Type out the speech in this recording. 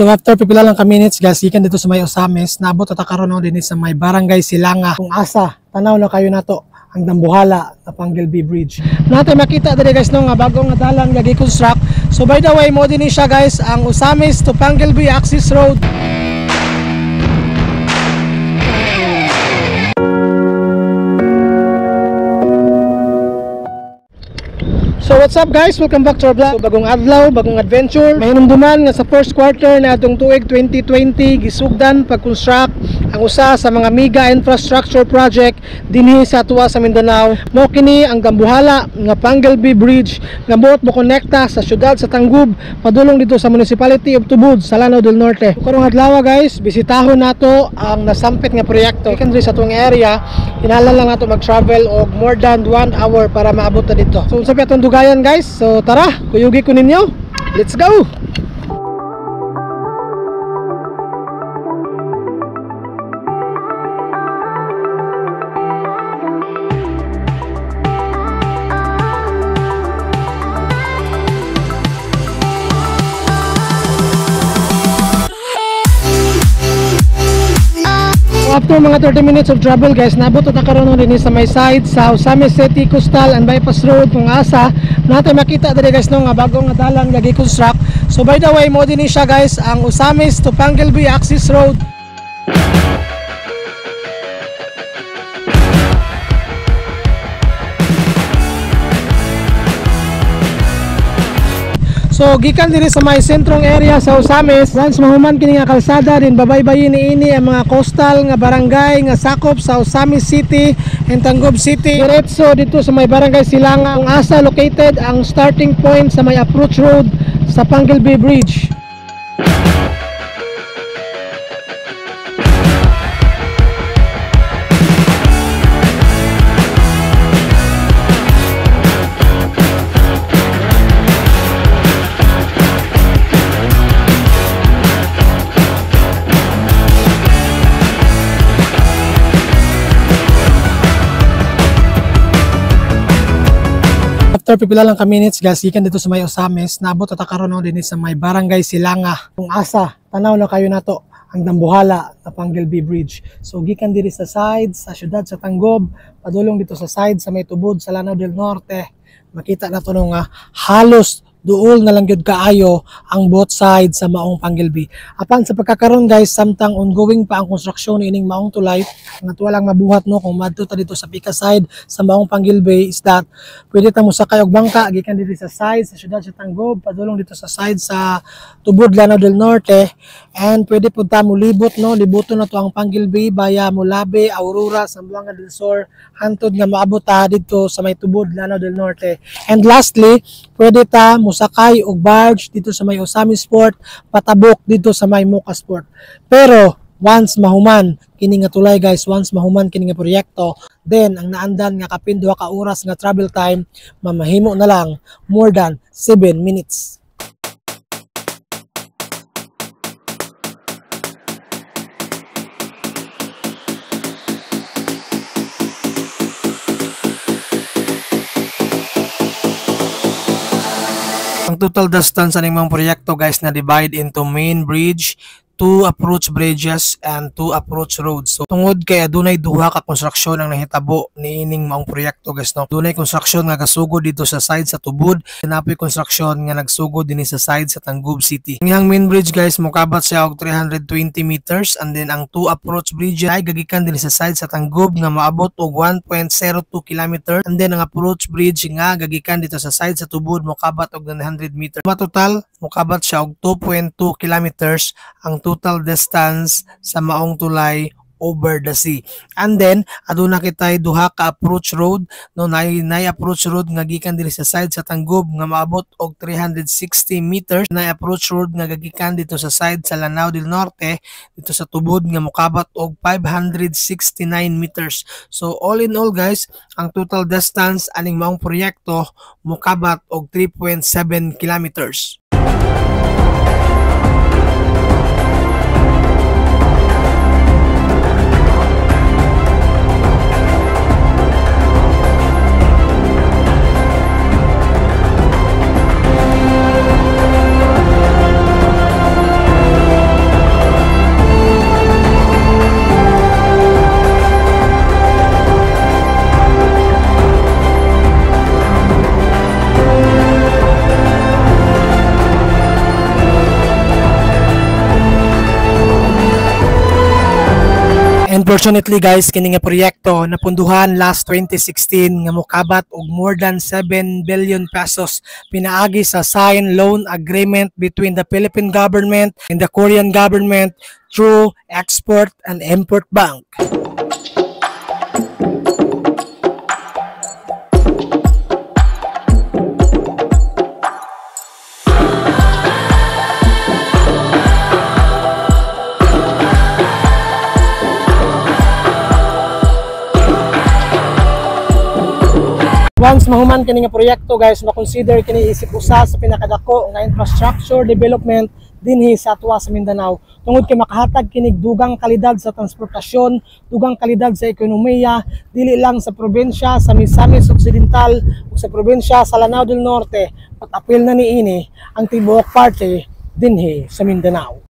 So after pipila lang ka minutes guys, ikan dito sa may Osamis, naabot at karon din sa may Barangay Silanga. Kung asa, tanaw na kayo nato ang dambuhala na Panglb Bridge. Natin makita dali guys no nga bagong nga dalan nga gi-construct. So by the way, mo din siya guys ang Osamis to Panglb access road. So what's up guys, welcome back to our vlog. So, bagong adlaw, bagong adventure. Mahinumduman nga sa first quarter na atong tuig 2020 gisugdan pag-construct ang usa sa mga mega infrastructure project dinhi sa tuwa sa Mindanao. Mao kini ang dambuhala nga Panglb Bridge nga buot mo konekta sa syudad sa Tangub padulong dito sa Municipality of Tubod sa Lanao del Norte. Karong adlaw guys, bisitahon nato ang nasampit nga proyekto. Ikan sa atong area, hinahanglan lang nato mag-travel og more than 1 hour para maabot na dito. So unsa pa atong dugayan guys? So tara, kuyugi ko ninyo. Let's go! After mga 30 minutes of travel guys, nabot at karon din sa may side sa Osamis City Coastal and Bypass Road kung asa natin makita dali guys no nga bagong nga dalan nga gi-construct. So by the way, mo din siya guys ang Osamis to Panglb access road. So gikan diri sa may sentrong area sa Osamis, once mahuman kini nga kalsada din babaybayin niini ang mga coastal nga barangay nga sakop sa Osamis City and Tangub City. Diretso dito sa may Barangay Silanga kung asa located ang starting point sa may approach road sa Panglb Bridge. After pipila lang ka minutes guys, ikan dito sa may Osamis, naabot at karon din sa may Barangay Silanga. Kung asa, tanaw na kayo nato ang dambuhala na Panglb Bridge. So gikan diri sa side sa syudad sa Tangub, padulong dito sa side sa may Tubod sa Lanao del Norte. Makita na to nga halos duol na lang gyud kaayo ang both sides sa maong Panglb. Apan sa pagkakaroon guys, samtang ongoing pa ang konstruksyon ining maong tulay, nga tuwa lang mabuhat no kung madto ta dito sa pika side sa maong Panglb is that pwede ta mo sakay og bangka gikan dito sa side sa syudad sa Tangub padulong dito sa side sa Tubod Lanao del Norte, and pwede pud ta mo libot no, libuton na to ang Panglb baya Mulabe, Aurora, Zamboanga del Sur hantod nga maabot ta dito sa may Tubod Lanao del Norte. And lastly, pwede ta musakay og barge dito sa may Osamis Port patabok dito sa may Mucas Port. Pero once mahuman kini nga tulay guys, once mahuman kini nga proyekto, then ang naandan nga kapin 2 ka oras nga travel time mamahimo na lang more than 7 minutes. Ang total distance aning mga proyekto guys na divide into main bridge, 2 approach bridges and 2 approach roads. So tungod kay adunay duha ka konstruksyon ang nahitabo niining maong proyekto guys no. Dunay konstruksyon nga gasugod dito sa side sa Tubod, napoy konstruksyon nga nagsugod dinhi sa side sa Tangub City. Ang main bridge guys mokabat siya og 320 meters, and then ang 2 approach bridge ay gagikan dinhi sa side sa Tangub nga maabot og 1.02 km, and then ang approach bridge nga gagikan dito sa side sa Tubod mokabat og 900 meters. Total mokabat siya og 2.2 kilometers ang total distance sa maong tulay over the sea. And then aduna kitay duha ka approach road no, nay approach road nga gikan diri sa side sa Tangub nga maabot og 360 meters, nay approach road nga gikan dito sa side sa Lanao del Norte dito sa Tubod nga mokabat og 569 meters. So all in all guys, ang total distance aning maong proyekto mokabat og 3.7 kilometers. Unfortunately guys, kini nga proyekto napunduhan last 2016 nga mokabat og more than 7 billion pesos pinaagi sa signed loan agreement between the Philippine government and the Korean government through Export and Import Bank. Once mahuman kini nga proyekto guys, na-consider kini isip usa sa pinakadako nga infrastructure development dinhi sa atwa sa Mindanao. Tungod kay makahatag kinig dugang kalidad sa transportasyon, dugang kalidad sa ekonomiya, dili lang sa probinsya sa Misamis Occidental ug sa probinsya sa Lanao del Norte, patapil na niini ang tibuok parte dinhi sa Mindanao.